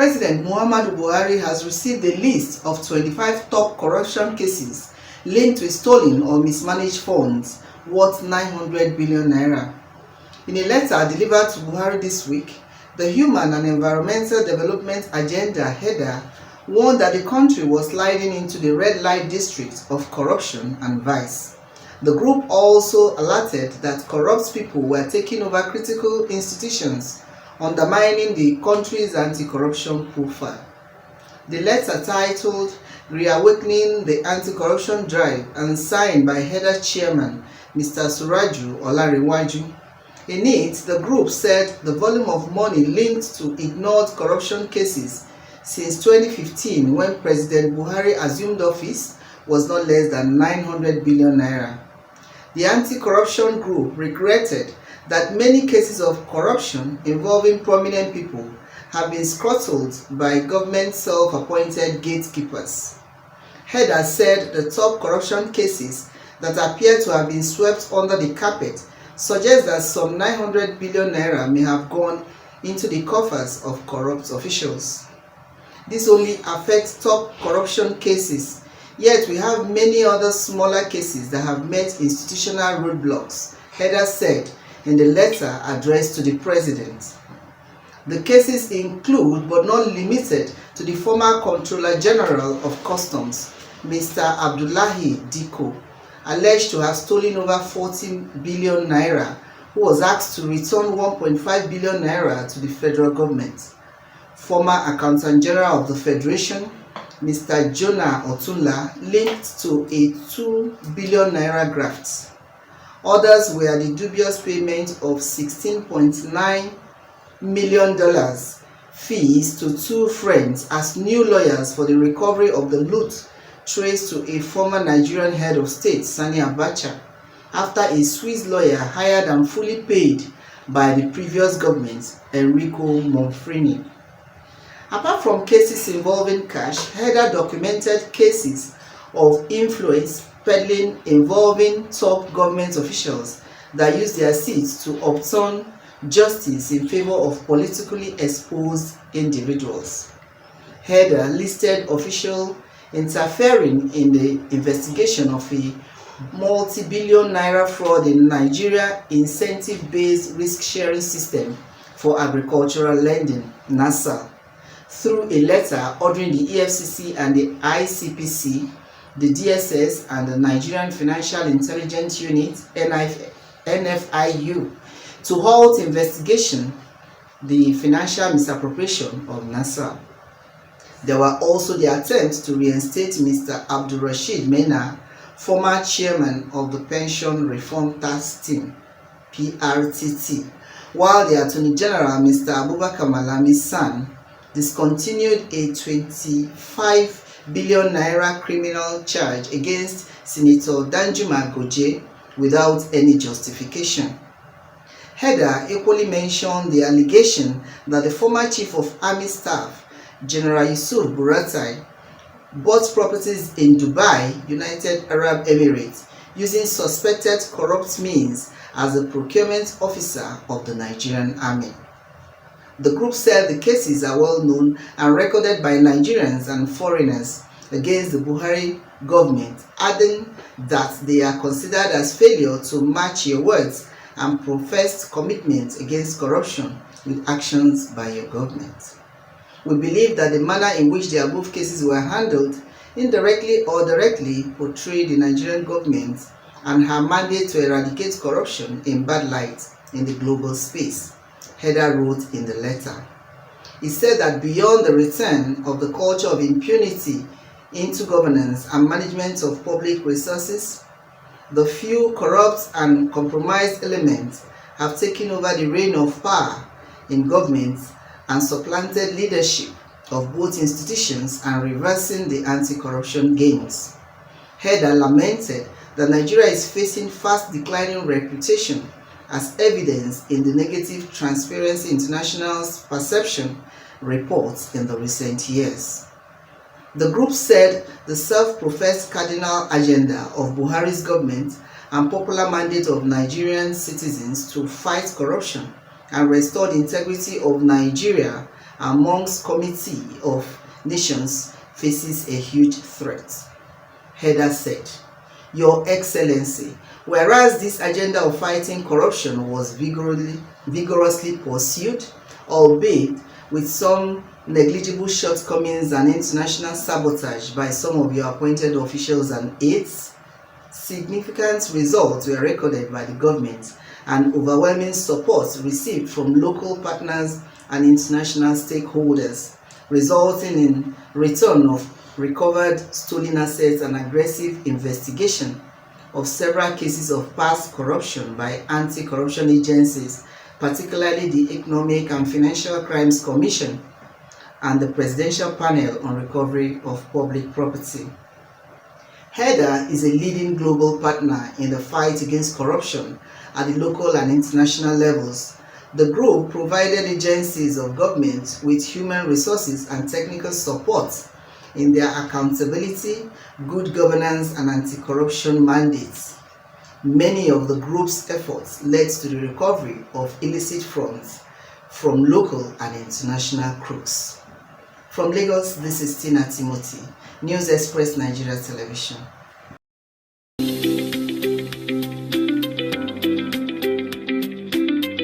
President Muhammadu Buhari has received a list of 25 top corruption cases linked to stolen or mismanaged funds worth 900 billion naira. In a letter delivered to Buhari this week, the Human and Environmental Development Agenda header warned that the country was sliding into the red light district of corruption and vice. The group also alerted that corrupt people were taking over critical institutions, undermining the country's anti-corruption profile. The letter, titled Reawakening the Anti-Corruption Drive and signed by header chairman Mr. Suraju Olarewaju. In it, the group said the volume of money linked to ignored corruption cases since 2015, when President Buhari assumed office, was not less than 900 billion naira. The anti-corruption group regretted that many cases of corruption involving prominent people have been scuttled by government self-appointed gatekeepers. Header said the top corruption cases that appear to have been swept under the carpet suggest that some 900 billion naira may have gone into the coffers of corrupt officials. This only affects top corruption cases, yet we have many other smaller cases that have met institutional roadblocks, Header said in the letter addressed to the president. The cases include, but not limited to, the former Controller General of Customs, Mr. Abdullahi Diko, alleged to have stolen over 40 billion naira, who was asked to return 1.5 billion naira to the federal government. Former Accountant General of the Federation, Mr. Jonah Otunla, linked to a 2 billion naira graft. Others were the dubious payment of $16.9 million fees to two friends as new lawyers for the recovery of the loot traced to a former Nigerian head of state, Sani Abacha, after a Swiss lawyer hired and fully paid by the previous government, Enrico Monfrini. Apart from cases involving cash, Header documented cases of influence peddling involving top government officials that used their seats to overturn justice in favor of politically exposed individuals. Header listed officials interfering in the investigation of a multi-billion naira fraud in Nigeria incentive-based risk-sharing system for agricultural lending, NASA, through a letter ordering the EFCC and the ICPC, the DSS and the Nigerian Financial Intelligence Unit, NFIU, to halt investigation the financial misappropriation of NASA. There were also the attempts to reinstate Mr. Abdul Rashid Mena, former chairman of the Pension Reform Task Team, PRTT, while the Attorney General, Mr. Abubakar Malami San, discontinued a 25 billion naira criminal charge against Senator Danjuma Goje without any justification. Header equally mentioned the allegation that the former Chief of Army Staff, General Yusuf Buratai, bought properties in Dubai, United Arab Emirates, using suspected corrupt means as a procurement officer of the Nigerian Army. The group said the cases are well known and recorded by Nigerians and foreigners against the Buhari government, adding that they are considered as failure to match your words and professed commitment against corruption with actions by your government. We believe that the manner in which the above cases were handled indirectly or directly portrayed the Nigerian government and her mandate to eradicate corruption in bad light in the global space, Header wrote in the letter. He said that beyond the return of the culture of impunity into governance and management of public resources, the few corrupt and compromised elements have taken over the reign of power in government and supplanted leadership of both institutions and reversing the anti-corruption gains. Header lamented that Nigeria is facing fast declining reputation, as evidenced in the negative Transparency International's perception reports in the recent years. The group said the self-professed cardinal agenda of Buhari's government and popular mandate of Nigerian citizens to fight corruption and restore the integrity of Nigeria amongst Committee of Nations faces a huge threat. Heather said, "Your Excellency, whereas this agenda of fighting corruption was vigorously pursued, albeit with some negligible shortcomings and international sabotage by some of your appointed officials and aides, significant results were recorded by the government and overwhelming support received from local partners and international stakeholders, resulting in return of recovered stolen assets and aggressive investigation of several cases of past corruption by anti-corruption agencies, particularly the Economic and Financial Crimes Commission and the Presidential Panel on Recovery of Public Property." HEDA is a leading global partner in the fight against corruption at the local and international levels. The group provided agencies of government with human resources and technical support in their accountability, good governance, and anti-corruption mandates. Many of the group's efforts led to the recovery of illicit funds from local and international crooks. From Lagos, this is Tina Timothy, News Express Nigeria Television.